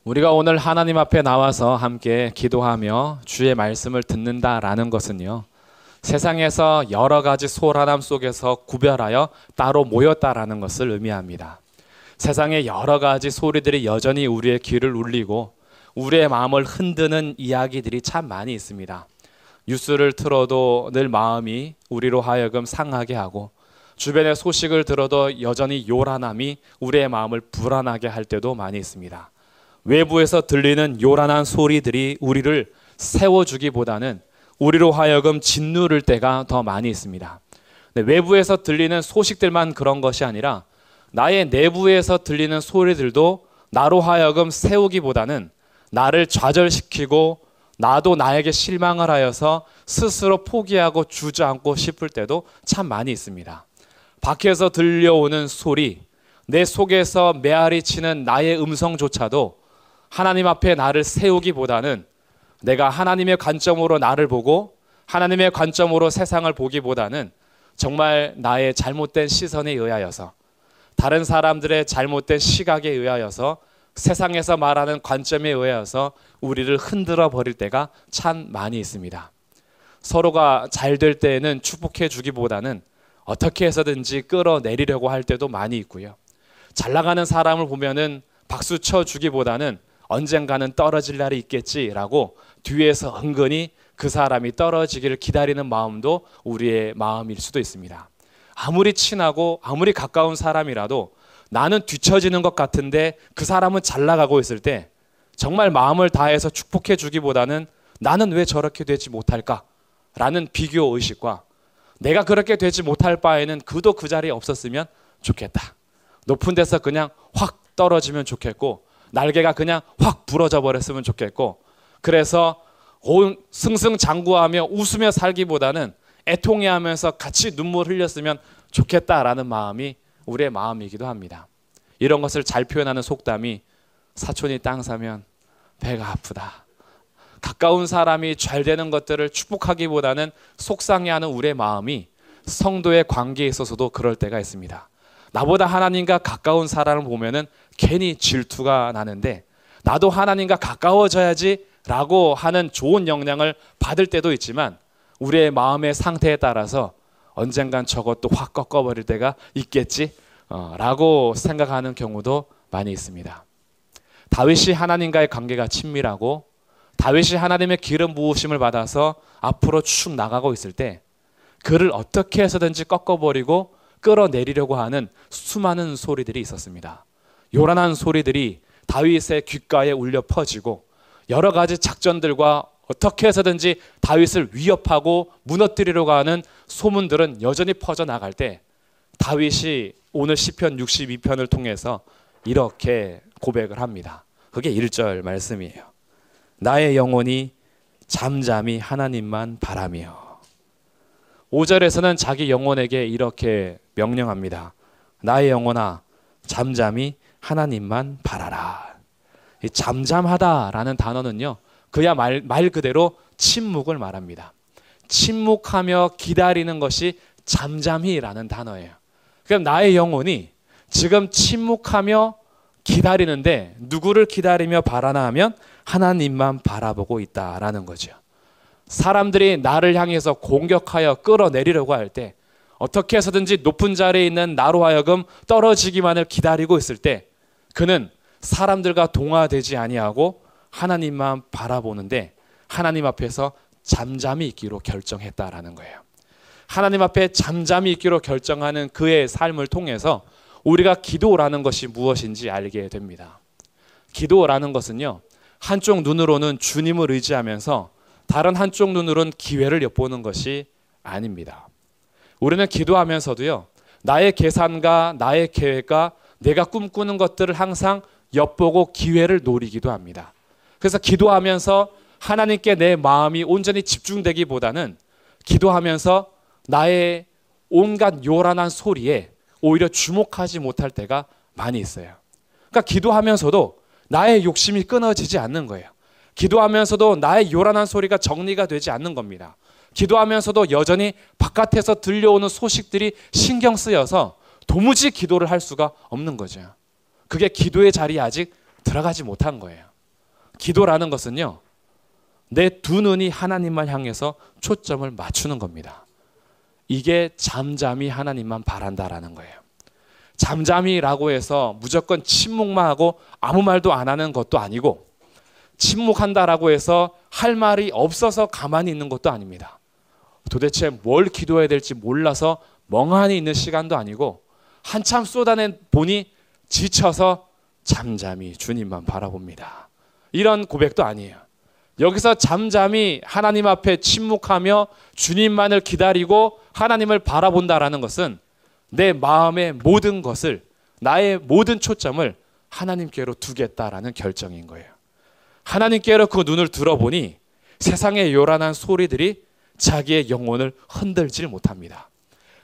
우리가 오늘 하나님 앞에 나와서 함께 기도하며 주의 말씀을 듣는다라는 것은요, 세상에서 여러 가지 소란함 속에서 구별하여 따로 모였다라는 것을 의미합니다. 세상의 여러 가지 소리들이 여전히 우리의 귀를 울리고 우리의 마음을 흔드는 이야기들이 참 많이 있습니다. 뉴스를 틀어도 늘 마음이 우리로 하여금 상하게 하고, 주변의 소식을 들어도 여전히 요란함이 우리의 마음을 불안하게 할 때도 많이 있습니다. 외부에서 들리는 요란한 소리들이 우리를 세워주기보다는 우리로 하여금 짓누를 때가 더 많이 있습니다. 외부에서 들리는 소식들만 그런 것이 아니라 나의 내부에서 들리는 소리들도 나로 하여금 세우기보다는 나를 좌절시키고 나도 나에게 실망을 하여서 스스로 포기하고 주저앉고 싶을 때도 참 많이 있습니다. 밖에서 들려오는 소리, 내 속에서 메아리 치는 나의 음성조차도 하나님 앞에 나를 세우기보다는 내가 하나님의 관점으로 나를 보고 하나님의 관점으로 세상을 보기보다는 정말 나의 잘못된 시선에 의하여서, 다른 사람들의 잘못된 시각에 의하여서, 세상에서 말하는 관점에 의하여서 우리를 흔들어 버릴 때가 참 많이 있습니다. 서로가 잘 될 때에는 축복해 주기보다는 어떻게 해서든지 끌어내리려고 할 때도 많이 있고요. 잘 나가는 사람을 보면은 박수 쳐 주기보다는 언젠가는 떨어질 날이 있겠지라고 뒤에서 은근히 그 사람이 떨어지기를 기다리는 마음도 우리의 마음일 수도 있습니다. 아무리 친하고 아무리 가까운 사람이라도 나는 뒤처지는 것 같은데 그 사람은 잘 나가고 있을 때 정말 마음을 다해서 축복해 주기보다는 나는 왜 저렇게 되지 못할까라는 비교 의식과 내가 그렇게 되지 못할 바에는 그도 그 자리에 없었으면 좋겠다, 높은 데서 그냥 확 떨어지면 좋겠고 날개가 그냥 확 부러져 버렸으면 좋겠고, 그래서 승승장구하며 웃으며 살기보다는 애통해하면서 같이 눈물 흘렸으면 좋겠다라는 마음이 우리의 마음이기도 합니다. 이런 것을 잘 표현하는 속담이 사촌이 땅 사면 배가 아프다. 가까운 사람이 잘 되는 것들을 축복하기보다는 속상해하는 우리의 마음이 성도의 관계에 있어서도 그럴 때가 있습니다. 나보다 하나님과 가까운 사람을 보면은 괜히 질투가 나는데 나도 하나님과 가까워져야지 라고 하는 좋은 영향을 받을 때도 있지만 우리의 마음의 상태에 따라서 언젠간 저것도 확 꺾어버릴 때가 있겠지 라고 생각하는 경우도 많이 있습니다. 다윗이 하나님과의 관계가 친밀하고 다윗이 하나님의 기름 부으심을 받아서 앞으로 쭉 나가고 있을 때 그를 어떻게 해서든지 꺾어버리고 끌어내리려고 하는 수많은 소리들이 있었습니다. 요란한 소리들이 다윗의 귓가에 울려 퍼지고 여러 가지 작전들과 어떻게 해서든지 다윗을 위협하고 무너뜨리려고 하는 소문들은 여전히 퍼져나갈 때 다윗이 오늘 시편 62편을 통해서 이렇게 고백을 합니다. 그게 1절 말씀이에요. 나의 영혼이 잠잠히 하나님만 바라며. 5절에서는 자기 영혼에게 이렇게 명령합니다. 나의 영혼아 잠잠히 하나님만 바라라. 이 잠잠하다라는 단어는요, 그야 말 그대로 침묵을 말합니다. 침묵하며 기다리는 것이 잠잠히라는 단어예요. 그럼 나의 영혼이 지금 침묵하며 기다리는데 누구를 기다리며 바라나 하면 하나님만 바라보고 있다라는 거죠. 사람들이 나를 향해서 공격하여 끌어내리려고 할 때, 어떻게 해서든지 높은 자리에 있는 나로 하여금 떨어지기만을 기다리고 있을 때 그는 사람들과 동화되지 아니하고 하나님만 바라보는데 하나님 앞에서 잠잠히 있기로 결정했다라는 거예요. 하나님 앞에 잠잠히 있기로 결정하는 그의 삶을 통해서 우리가 기도라는 것이 무엇인지 알게 됩니다. 기도라는 것은요, 한쪽 눈으로는 주님을 의지하면서 다른 한쪽 눈으로는 기회를 엿보는 것이 아닙니다. 우리는 기도하면서도요, 나의 계산과 나의 계획과 내가 꿈꾸는 것들을 항상 엿보고 기회를 노리기도 합니다. 그래서 기도하면서 하나님께 내 마음이 온전히 집중되기보다는 기도하면서 나의 온갖 요란한 소리에 오히려 주목하지 못할 때가 많이 있어요. 그러니까 기도하면서도 나의 욕심이 끊어지지 않는 거예요. 기도하면서도 나의 요란한 소리가 정리가 되지 않는 겁니다. 기도하면서도 여전히 바깥에서 들려오는 소식들이 신경 쓰여서 도무지 기도를 할 수가 없는 거죠. 그게 기도의 자리에 아직 들어가지 못한 거예요. 기도라는 것은요, 내 두 눈이 하나님만 향해서 초점을 맞추는 겁니다. 이게 잠잠히 하나님만 바란다라는 거예요. 잠잠히라고 해서 무조건 침묵만 하고 아무 말도 안 하는 것도 아니고, 침묵한다라고 해서 할 말이 없어서 가만히 있는 것도 아닙니다. 도대체 뭘 기도해야 될지 몰라서 멍하니 있는 시간도 아니고, 한참 쏟아낸 보니 지쳐서 잠잠히 주님만 바라봅니다. 이런 고백도 아니에요. 여기서 잠잠히 하나님 앞에 침묵하며 주님만을 기다리고 하나님을 바라본다라는 것은 내 마음의 모든 것을, 나의 모든 초점을 하나님께로 두겠다라는 결정인 거예요. 하나님께로 그 눈을 들어보니 세상의 요란한 소리들이 자기의 영혼을 흔들질 못합니다.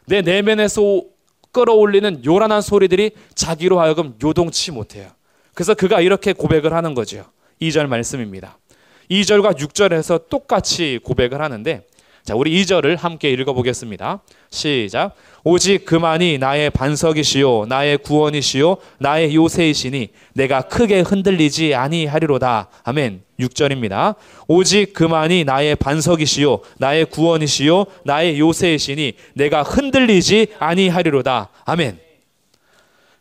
내 내면에서 끌어올리는 요란한 소리들이 자기로 하여금 요동치 못해요. 그래서 그가 이렇게 고백을 하는 거죠. 2절 말씀입니다. 2절과 6절에서 똑같이 고백을 하는데, 자, 우리 2절을 함께 읽어보겠습니다. 시작. 오직 그만이 나의 반석이시요 나의 구원이시요 나의 요새이시니 내가 크게 흔들리지 아니하리로다. 아멘. 6절입니다. 오직 그만이 나의 반석이시요 나의 구원이시요 나의 요새이시니 내가 흔들리지 아니하리로다. 아멘.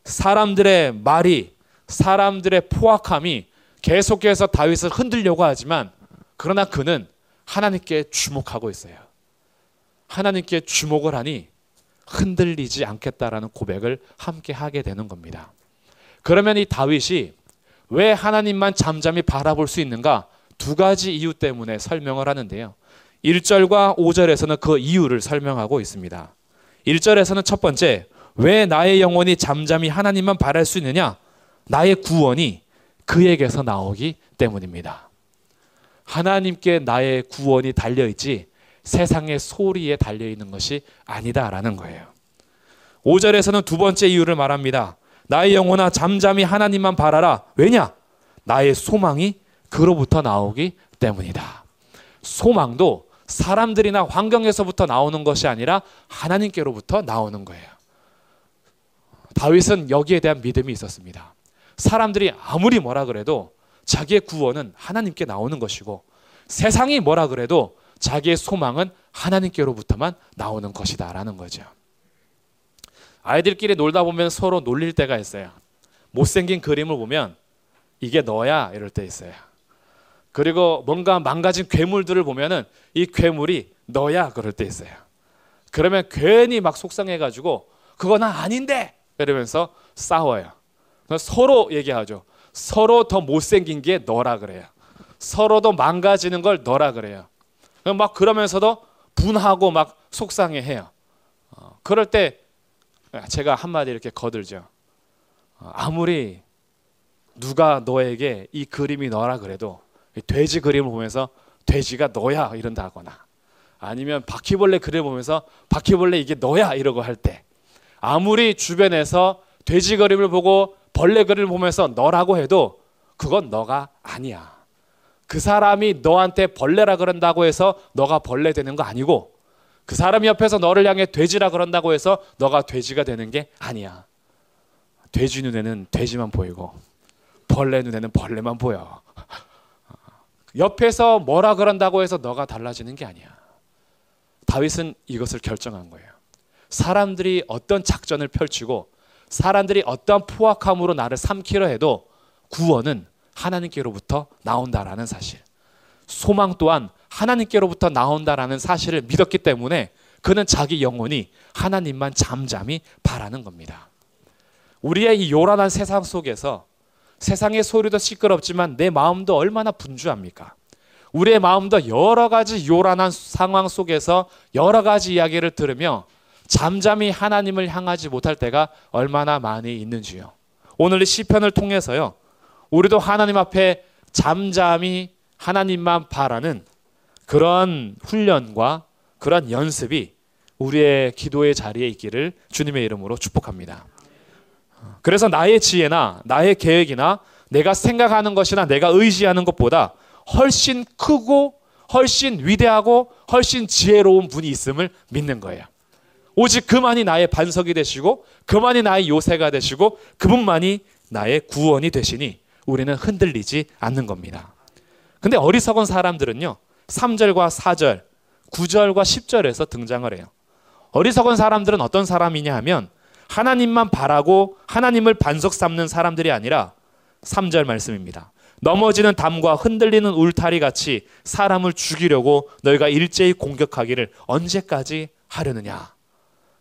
사람들의 말이, 사람들의 포악함이 계속해서 다윗을 흔들려고 하지만, 그러나 그는 하나님께 주목하고 있어요. 하나님께 주목을 하니 흔들리지 않겠다라는 고백을 함께 하게 되는 겁니다. 그러면 이 다윗이 왜 하나님만 잠잠히 바라볼 수 있는가? 두 가지 이유 때문에 설명을 하는데요. 1절과 5절에서는 그 이유를 설명하고 있습니다. 1절에서는 첫 번째, 왜 나의 영혼이 잠잠히 하나님만 바랄 수 있느냐? 나의 구원이 그에게서 나오기 때문입니다. 하나님께 나의 구원이 달려있지 세상의 소리에 달려있는 것이 아니다라는 거예요. 5절에서는 두 번째 이유를 말합니다. 나의 영혼아 잠잠히 하나님만 바라라. 왜냐? 나의 소망이 그로부터 나오기 때문이다. 소망도 사람들이나 환경에서부터 나오는 것이 아니라 하나님께로부터 나오는 거예요. 다윗은 여기에 대한 믿음이 있었습니다. 사람들이 아무리 뭐라 그래도 자기의 구원은 하나님께 나오는 것이고, 세상이 뭐라 그래도 자기의 소망은 하나님께로부터만 나오는 것이다 라는 거죠. 아이들끼리 놀다 보면 서로 놀릴 때가 있어요. 못생긴 그림을 보면 이게 너야 이럴 때 있어요. 그리고 뭔가 망가진 괴물들을 보면은 이 괴물이 너야 그럴 때 있어요. 그러면 괜히 막 속상해가지고 그거 나 아닌데 이러면서 싸워요. 서로 얘기하죠. 서로 더 못생긴 게 너라 그래요. 서로 더 망가지는 걸 너라 그래요. 막 그러면서도 분하고 막 속상해해요. 그럴 때 제가 한마디 이렇게 거들죠. 아무리 누가 너에게 이 그림이 너라 그래도 돼지 그림을 보면서 돼지가 너야 이런다거나, 아니면 바퀴벌레 그림을 보면서 바퀴벌레 이게 너야 이러고 할 때, 아무리 주변에서 돼지 그림을 보고 벌레 그림을 보면서 너라고 해도 그건 너가 아니야. 그 사람이 너한테 벌레라 그런다고 해서 너가 벌레 되는 거 아니고, 그 사람이 옆에서 너를 향해 돼지라 그런다고 해서 너가 돼지가 되는 게 아니야. 돼지 눈에는 돼지만 보이고 벌레 눈에는 벌레만 보여. 옆에서 뭐라 그런다고 해서 너가 달라지는 게 아니야. 다윗은 이것을 결정한 거예요. 사람들이 어떤 작전을 펼치고 사람들이 어떤 포악함으로 나를 삼키려 해도 구원은 하나님께로부터 나온다라는 사실, 소망 또한 하나님께로부터 나온다라는 사실을 믿었기 때문에 그는 자기 영혼이 하나님만 잠잠히 바라는 겁니다. 우리의 이 요란한 세상 속에서 세상의 소리도 시끄럽지만 내 마음도 얼마나 분주합니까? 우리의 마음도 여러 가지 요란한 상황 속에서 여러 가지 이야기를 들으며 잠잠히 하나님을 향하지 못할 때가 얼마나 많이 있는지요. 오늘 이 시편을 통해서요, 우리도 하나님 앞에 잠잠히 하나님만 바라는 그런 훈련과 그런 연습이 우리의 기도의 자리에 있기를 주님의 이름으로 축복합니다. 그래서 나의 지혜나 나의 계획이나 내가 생각하는 것이나 내가 의지하는 것보다 훨씬 크고 훨씬 위대하고 훨씬 지혜로운 분이 있음을 믿는 거예요. 오직 그만이 나의 반석이 되시고 그만이 나의 요새가 되시고 그분만이 나의 구원이 되시니 우리는 흔들리지 않는 겁니다. 근데 어리석은 사람들은요, 3절과 4절, 9절과 10절에서 등장을 해요. 어리석은 사람들은 어떤 사람이냐 하면 하나님만 바라고 하나님을 반석 삼는 사람들이 아니라 3절 말씀입니다. 넘어지는 담과 흔들리는 울타리 같이 사람을 죽이려고 너희가 일제히 공격하기를 언제까지 하려느냐.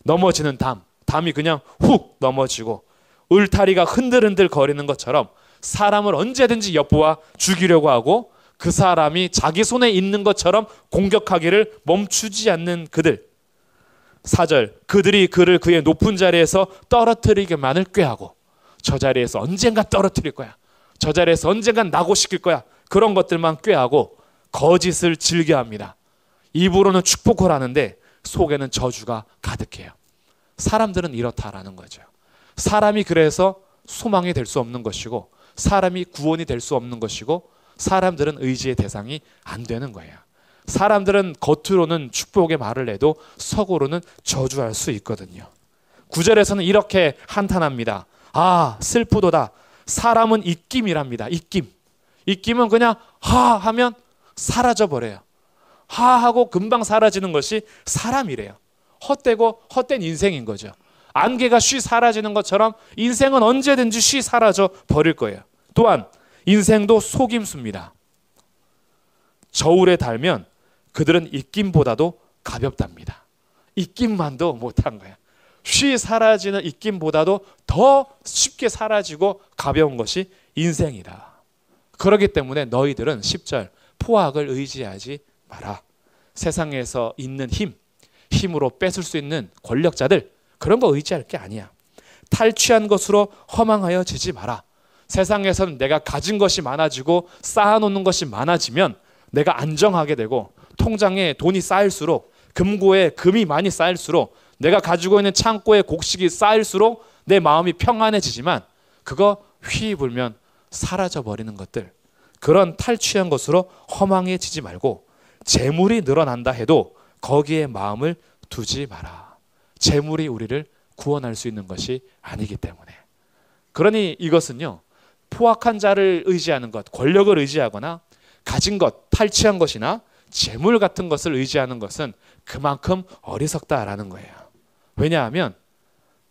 넘어지는 담이 그냥 훅 넘어지고 울타리가 흔들흔들 거리는 것처럼 사람을 언제든지 엿보아 죽이려고 하고 그 사람이 자기 손에 있는 것처럼 공격하기를 멈추지 않는 그들. 4절, 그들이 그를 그의 높은 자리에서 떨어뜨리기만을 꾀하고 저 자리에서 언젠가 떨어뜨릴 거야. 저 자리에서 언젠간 낙오시킬 거야. 그런 것들만 꾀하고 거짓을 즐겨합니다. 입으로는 축복을 하는데 속에는 저주가 가득해요. 사람들은 이렇다라는 거죠. 사람이 그래서 소망이 될 수 없는 것이고 사람이 구원이 될 수 없는 것이고 사람들은 의지의 대상이 안 되는 거예요. 사람들은 겉으로는 축복의 말을 해도 속으로는 저주할 수 있거든요. 9절에서는 이렇게 한탄합니다. 아, 슬프도다. 사람은 입김이랍니다. 입김은 그냥 하 하면 사라져버려요. 하 하고 금방 사라지는 것이 사람이래요. 헛되고 헛된 인생인 거죠. 안개가 쉬 사라지는 것처럼 인생은 언제든지 쉬 사라져 버릴 거예요. 또한 인생도 속임수입니다. 저울에 달면 그들은 입김보다도 가볍답니다. 입김만도 못한 거야. 쉬 사라지는 입김보다도 더 쉽게 사라지고 가벼운 것이 인생이다. 그렇기 때문에 너희들은 10절 포악을 의지하지 마라. 세상에서 있는 힘으로 뺏을 수 있는 권력자들 그런 거 의지할 게 아니야. 탈취한 것으로 허망하여 지지 마라. 세상에서는 내가 가진 것이 많아지고 쌓아놓는 것이 많아지면 내가 안정하게 되고 통장에 돈이 쌓일수록 금고에 금이 많이 쌓일수록 내가 가지고 있는 창고에 곡식이 쌓일수록 내 마음이 평안해지지만 그거 휘 불면 사라져버리는 것들 그런 탈취한 것으로 허망해지지 말고 재물이 늘어난다 해도 거기에 마음을 두지 마라. 재물이 우리를 구원할 수 있는 것이 아니기 때문에. 그러니 이것은요. 포악한 자를 의지하는 것, 권력을 의지하거나 가진 것, 탈취한 것이나 재물 같은 것을 의지하는 것은 그만큼 어리석다라는 거예요. 왜냐하면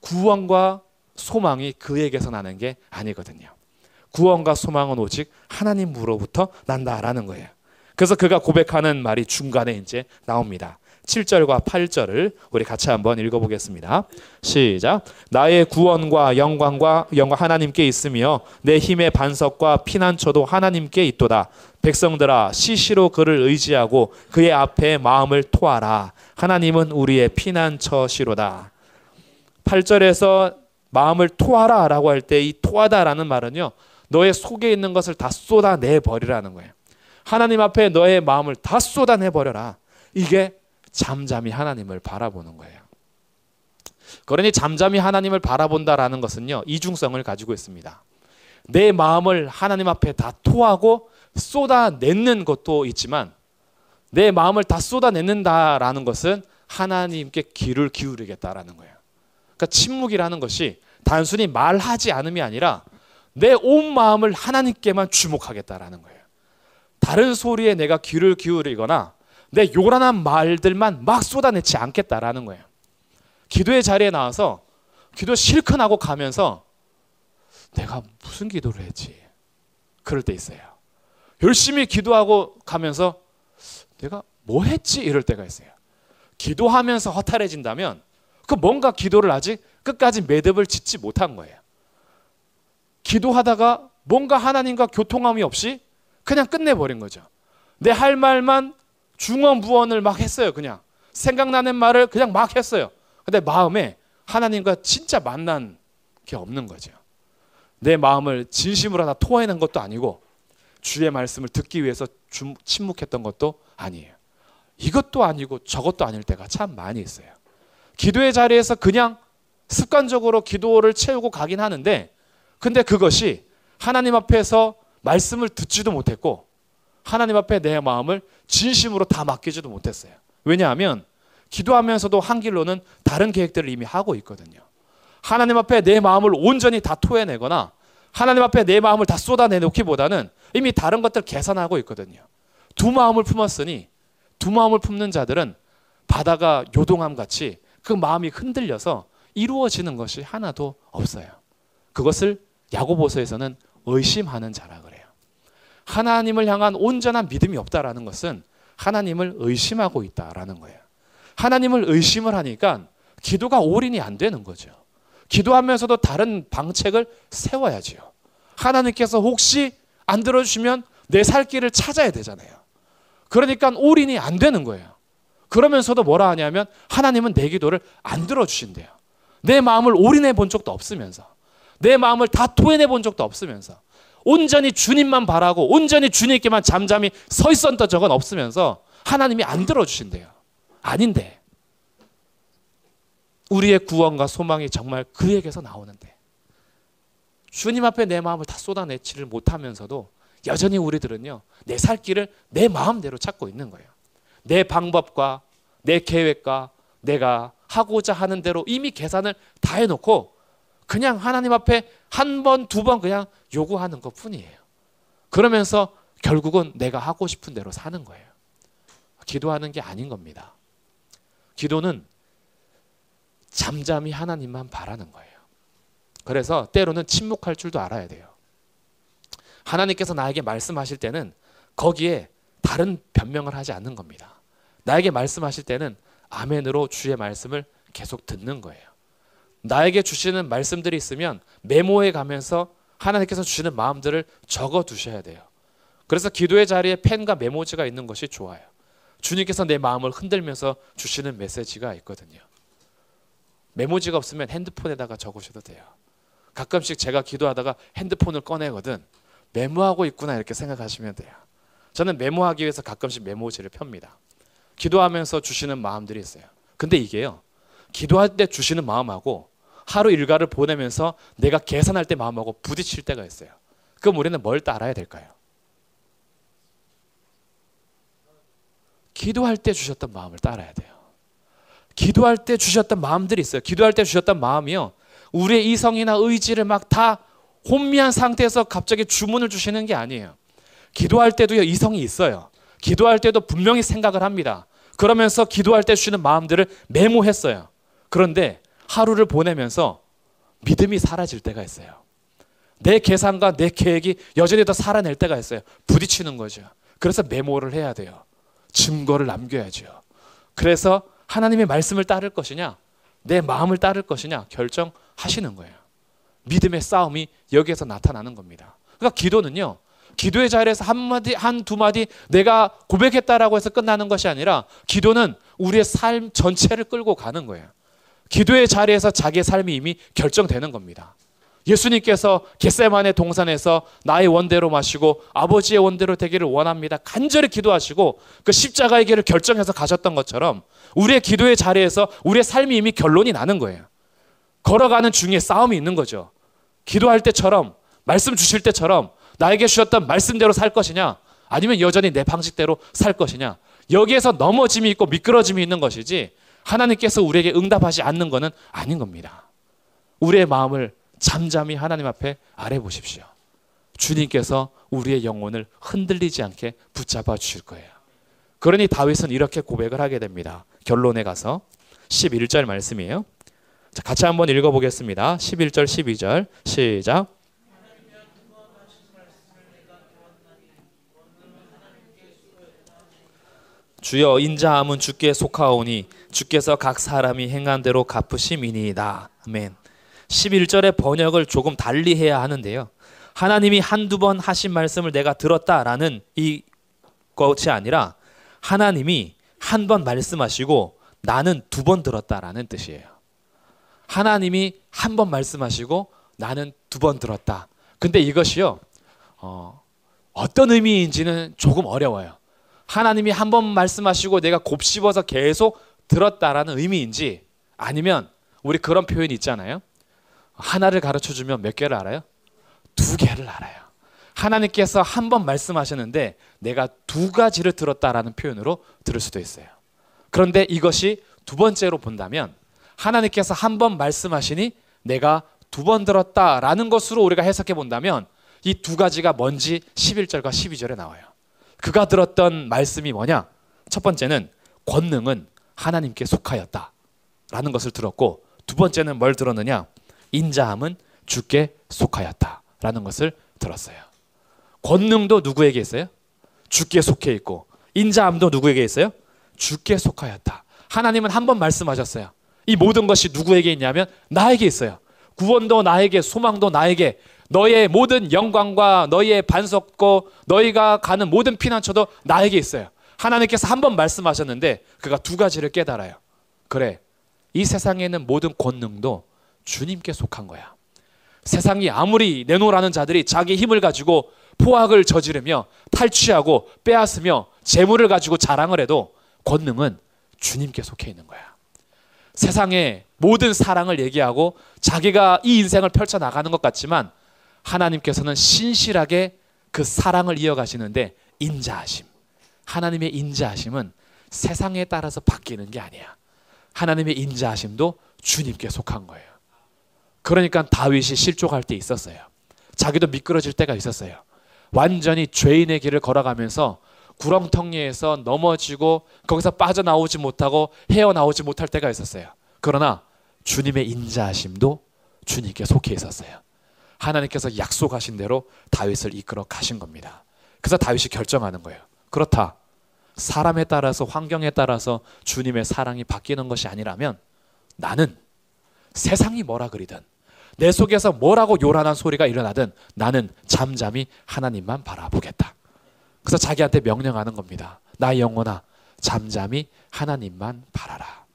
구원과 소망이 그에게서 나는 게 아니거든요. 구원과 소망은 오직 하나님으로부터 난다라는 거예요. 그래서 그가 고백하는 말이 중간에 이제 나옵니다. 7절과 8절을 우리 같이 한번 읽어보겠습니다. 시작. 나의 구원과 영광 하나님께 있으며 내 힘의 반석과 피난처도 하나님께 있도다. 백성들아 시시로 그를 의지하고 그의 앞에 마음을 토하라. 하나님은 우리의 피난처시로다. 8절에서 마음을 토하라 라고 할 때 이 토하다라는 말은요. 너의 속에 있는 것을 다 쏟아내버리라는 거예요. 하나님 앞에 너의 마음을 다 쏟아내버려라. 이게 잠잠히 하나님을 바라보는 거예요. 그러니 잠잠히 하나님을 바라본다라는 것은요. 이중성을 가지고 있습니다. 내 마음을 하나님 앞에 다 토하고 쏟아내는 것도 있지만 내 마음을 다 쏟아내는다라는 것은 하나님께 귀를 기울이겠다라는 거예요. 그러니까 침묵이라는 것이 단순히 말하지 않음이 아니라 내 온 마음을 하나님께만 주목하겠다라는 거예요. 다른 소리에 내가 귀를 기울이거나 내 요란한 말들만 막 쏟아내지 않겠다라는 거예요. 기도의 자리에 나와서 기도 실컷 하고 가면서 내가 무슨 기도를 했지? 그럴 때 있어요. 열심히 기도하고 가면서 내가 뭐 했지? 이럴 때가 있어요. 기도하면서 허탈해진다면 그 뭔가 기도를 아직 끝까지 매듭을 짓지 못한 거예요. 기도하다가 뭔가 하나님과 교통함이 없이 그냥 끝내버린 거죠. 내 할 말만 중언부언을 막 했어요. 그냥 생각나는 말을 그냥 막 했어요. 근데 마음에 하나님과 진짜 만난 게 없는 거죠. 내 마음을 진심으로 하나 토해낸 것도 아니고 주의 말씀을 듣기 위해서 침묵했던 것도 아니에요. 이것도 아니고 저것도 아닐 때가 참 많이 있어요. 기도의 자리에서 그냥 습관적으로 기도를 채우고 가긴 하는데 근데 그것이 하나님 앞에서 말씀을 듣지도 못했고 하나님 앞에 내 마음을 진심으로 다 맡기지도 못했어요. 왜냐하면 기도하면서도 한 길로는 다른 계획들을 이미 하고 있거든요. 하나님 앞에 내 마음을 온전히 다 토해내거나 하나님 앞에 내 마음을 다 쏟아내놓기보다는 이미 다른 것들 계산하고 있거든요. 두 마음을 품었으니 두 마음을 품는 자들은 바다가 요동함 같이 그 마음이 흔들려서 이루어지는 것이 하나도 없어요. 그것을 야고보서에서는 의심하는 자라 그래요. 하나님을 향한 온전한 믿음이 없다라는 것은 하나님을 의심하고 있다라는 거예요. 하나님을 의심을 하니까 기도가 올인이 안 되는 거죠. 기도하면서도 다른 방책을 세워야지요. 하나님께서 혹시 안 들어주시면 내 살 길을 찾아야 되잖아요. 그러니까 올인이 안 되는 거예요. 그러면서도 뭐라 하냐면 하나님은 내 기도를 안 들어주신대요. 내 마음을 올인해 본 적도 없으면서, 내 마음을 다 토해내 본 적도 없으면서, 온전히 주님만 바라고 온전히 주님께만 잠잠히 서 있었던 적은 없으면서 하나님이 안 들어주신대요. 아닌데 우리의 구원과 소망이 정말 그에게서 나오는데 주님 앞에 내 마음을 다 쏟아내지를 못하면서도 여전히 우리들은요, 내 살 길을 내 마음대로 찾고 있는 거예요. 내 방법과 내 계획과 내가 하고자 하는 대로 이미 계산을 다 해놓고 그냥 하나님 앞에 한 번, 두 번 그냥 요구하는 것 뿐이에요. 그러면서 결국은 내가 하고 싶은 대로 사는 거예요. 기도하는 게 아닌 겁니다. 기도는 잠잠히 하나님만 바라는 거예요. 그래서 때로는 침묵할 줄도 알아야 돼요. 하나님께서 나에게 말씀하실 때는 거기에 다른 변명을 하지 않는 겁니다. 나에게 말씀하실 때는 아멘으로 주의 말씀을 계속 듣는 거예요. 나에게 주시는 말씀들이 있으면 메모해 가면서 하나님께서 주시는 마음들을 적어 두셔야 돼요. 그래서 기도의 자리에 펜과 메모지가 있는 것이 좋아요. 주님께서 내 마음을 흔들면서 주시는 메시지가 있거든요. 메모지가 없으면 핸드폰에다가 적으셔도 돼요. 가끔씩 제가 기도하다가 핸드폰을 꺼내거든. 메모하고 있구나 이렇게 생각하시면 돼요. 저는 메모하기 위해서 가끔씩 메모지를 펴니다. 기도하면서 주시는 마음들이 있어요. 근데 이게요, 기도할 때 주시는 마음하고 하루 일과를 보내면서 내가 계산할 때 마음하고 부딪힐 때가 있어요. 그럼 우리는 뭘 따라야 될까요? 기도할 때 주셨던 마음을 따라야 돼요. 기도할 때 주셨던 마음들이 있어요. 기도할 때 주셨던 마음이요, 우리의 이성이나 의지를 막 다 혼미한 상태에서 갑자기 주문을 주시는 게 아니에요. 기도할 때도요, 이성이 있어요. 기도할 때도 분명히 생각을 합니다. 그러면서 기도할 때 주시는 마음들을 메모했어요. 그런데 하루를 보내면서 믿음이 사라질 때가 있어요. 내 계산과 내 계획이 여전히 더 살아낼 때가 있어요. 부딪히는 거죠. 그래서 메모를 해야 돼요. 증거를 남겨야죠. 그래서 하나님의 말씀을 따를 것이냐, 내 마음을 따를 것이냐 결정하시는 거예요. 믿음의 싸움이 여기에서 나타나는 겁니다. 그러니까 기도는요, 기도의 자리에서 한마디, 한두 마디 내가 고백했다라고 해서 끝나는 것이 아니라 기도는 우리의 삶 전체를 끌고 가는 거예요. 기도의 자리에서 자기의 삶이 이미 결정되는 겁니다. 예수님께서 겟세마네 동산에서 나의 원대로 마시고 아버지의 원대로 되기를 원합니다. 간절히 기도하시고 그 십자가의 길을 결정해서 가셨던 것처럼 우리의 기도의 자리에서 우리의 삶이 이미 결론이 나는 거예요. 걸어가는 중에 싸움이 있는 거죠. 기도할 때처럼, 말씀 주실 때처럼 나에게 주셨던 말씀대로 살 것이냐, 아니면 여전히 내 방식대로 살 것이냐, 여기에서 넘어짐이 있고 미끄러짐이 있는 것이지 하나님께서 우리에게 응답하지 않는 것은 아닌 겁니다. 우리의 마음을 잠잠히 하나님 앞에 아뢰 보십시오. 주님께서 우리의 영혼을 흔들리지 않게 붙잡아 주실 거예요. 그러니 다윗은 이렇게 고백을 하게 됩니다. 결론에 가서 11절 말씀이에요. 자, 같이 한번 읽어보겠습니다. 11절 12절 시작. 주여 인자함은 주께 속하오니 주께서 각 사람이 행한 대로 갚으심이니이다. 아멘. 11절의 번역을 조금 달리 해야 하는데요, 하나님이 한두 번 하신 말씀을 내가 들었다라는 이것이 아니라 하나님이 한 번 말씀하시고 나는 두 번 들었다라는 뜻이에요. 하나님이 한 번 말씀하시고 나는 두 번 들었다. 근데 이것이요, 어떤 의미인지는 조금 어려워요. 하나님이 한 번 말씀하시고 내가 곱씹어서 계속 들었다라는 의미인지, 아니면 우리 그런 표현이 있잖아요. 하나를 가르쳐주면 몇 개를 알아요? 두 개를 알아요. 하나님께서 한 번 말씀하셨는데 내가 두 가지를 들었다라는 표현으로 들을 수도 있어요. 그런데 이것이 두 번째로 본다면 하나님께서 한 번 말씀하시니 내가 두 번 들었다라는 것으로 우리가 해석해 본다면 이 두 가지가 뭔지 11절과 12절에 나와요. 그가 들었던 말씀이 뭐냐? 첫 번째는 권능은 하나님께 속하였다라는 것을 들었고, 두 번째는 뭘 들었느냐? 인자함은 주께 속하였다라는 것을 들었어요. 권능도 누구에게 있어요? 주께 속해 있고, 인자함도 누구에게 있어요? 주께 속하였다. 하나님은 한 번 말씀하셨어요. 이 모든 것이 누구에게 있냐면 나에게 있어요. 구원도 나에게, 소망도 나에게, 너의 모든 영광과 너희의 반석고 너희가 가는 모든 피난처도 나에게 있어요. 하나님께서 한 번 말씀하셨는데 그가 두 가지를 깨달아요. 그래, 이 세상에 있는 모든 권능도 주님께 속한 거야. 세상이 아무리 내놓으라는 자들이 자기 힘을 가지고 포악을 저지르며 탈취하고 빼앗으며 재물을 가지고 자랑을 해도 권능은 주님께 속해 있는 거야. 세상의 모든 사랑을 얘기하고 자기가 이 인생을 펼쳐나가는 것 같지만 하나님께서는 신실하게 그 사랑을 이어가시는데 인자하심, 하나님의 인자하심은 세상에 따라서 바뀌는 게 아니야. 하나님의 인자하심도 주님께 속한 거예요. 그러니까 다윗이 실족할 때 있었어요. 자기도 미끄러질 때가 있었어요. 완전히 죄인의 길을 걸어가면서 구렁텅이에서 넘어지고 거기서 빠져나오지 못하고 헤어나오지 못할 때가 있었어요. 그러나 주님의 인자하심도 주님께 속해 있었어요. 하나님께서 약속하신 대로 다윗을 이끌어 가신 겁니다. 그래서 다윗이 결정하는 거예요. 그렇다, 사람에 따라서, 환경에 따라서 주님의 사랑이 바뀌는 것이 아니라면 나는 세상이 뭐라 그리든 내 속에서 뭐라고 요란한 소리가 일어나든 나는 잠잠히 하나님만 바라보겠다. 그래서 자기한테 명령하는 겁니다. 나의 영혼아, 잠잠히 하나님만 바라라.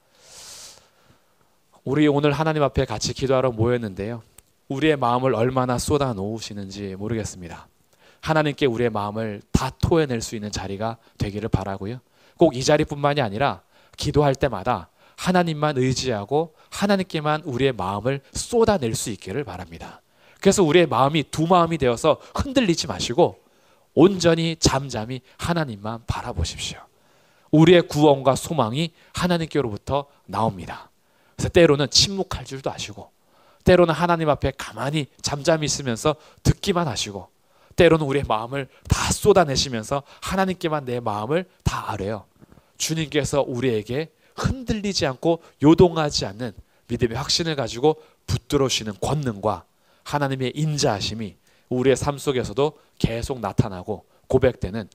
우리 오늘 하나님 앞에 같이 기도하러 모였는데요, 우리의 마음을 얼마나 쏟아 놓으시는지 모르겠습니다. 하나님께 우리의 마음을 다 토해낼 수 있는 자리가 되기를 바라고요. 꼭 이 자리뿐만이 아니라 기도할 때마다 하나님만 의지하고 하나님께만 우리의 마음을 쏟아낼 수 있기를 바랍니다. 그래서 우리의 마음이 두 마음이 되어서 흔들리지 마시고 온전히 잠잠히 하나님만 바라보십시오. 우리의 구원과 소망이 하나님께로부터 나옵니다. 그래서 때로는 침묵할 줄도 아시고, 때로는 하나님 앞에 가만히 잠잠히 있으면서 듣기만 하시고, 때로는 우리의 마음을 다 쏟아내시면서 하나님께만 내 마음을 다 아뢰요. 주님께서 우리에게 흔들리지 않고 요동하지 않는 믿음의 확신을 가지고 붙들어 주시는 권능과 하나님의 인자하심이 우리의 삶 속에서도 계속 나타나고 고백되는